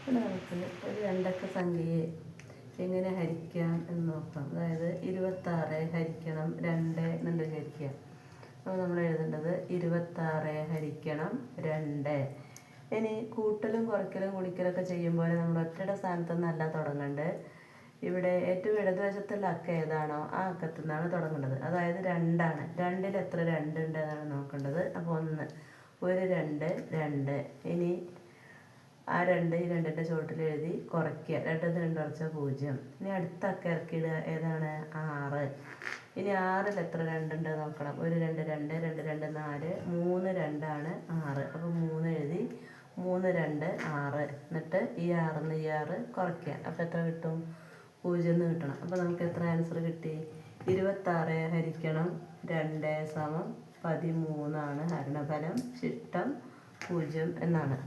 നമുക്ക് ഒരു രണ്ടക്ക സംഖ്യയെ എങ്ങനെ ഹരിക്കാം എന്ന് നോക്കാം. അതായത് 26 ഹരിക്കണം 2 എന്നുണ്ട് വിചാരിക്കുക. അപ്പോൾ നമ്മൾ എഴുതേണ്ടത് 26 ഹരിക്കണം 2. ഇനി കൂട്ടലും കുറയ്ക്കലും ഗുണിക്കലൊക്കെ ചെയ്യുമ്പോൾ നമ്മൾ ഒറ്റയുടെ സ്ഥാനത്തുനിന്നല്ല തുടങ്ങേണ്ടത്. ഇവിടെ ഏറ്റവും ഇടതുവശത്തുള്ള അക്ക ഏതാണോ ആ അക്കത്തു നിന്നാണ് തുടങ്ങേണ്ടത്. അതായത് 2 ആണ്. 2ൽ എത്ര 2 ഉണ്ട് എന്നാണ് നോക്കേണ്ടത്. അപ്പോൾ 1 ഒരു 2 2. ഇനി ആ 2 ഈ 2ൻ്റെ ചുവട്ടിൽ എഴുതി കുറയ്ക്കുക. 2 2 കുറച്ചാൽ 0. ഇനി അടുത്ത അക്ക ഇറക്കിയിടുക. ഏതാണ് 6. ഇനി 6ൽ എത്ര 2 ഉണ്ട് നോക്കണം. ഒരു 2 2 2 2 4 3 2 ആണ് 6. അപ്പോൾ 3 എഴുതി 3 2 6. എന്നിട്ട് ഈ 6 ഈ 6 കുറയ്ക്കുക. അപ്പോൾ എത്ര കിട്ടും? 0 എന്ന് കിട്ടണം. അപ്പോൾ നമുക്ക് എത്ര ആൻസർ കിട്ടി? 26 ഹരിക്കണം 2 = 13 ആണ് ഹരണഫലം. ശിഷ്ടം 0 എന്നാണ്.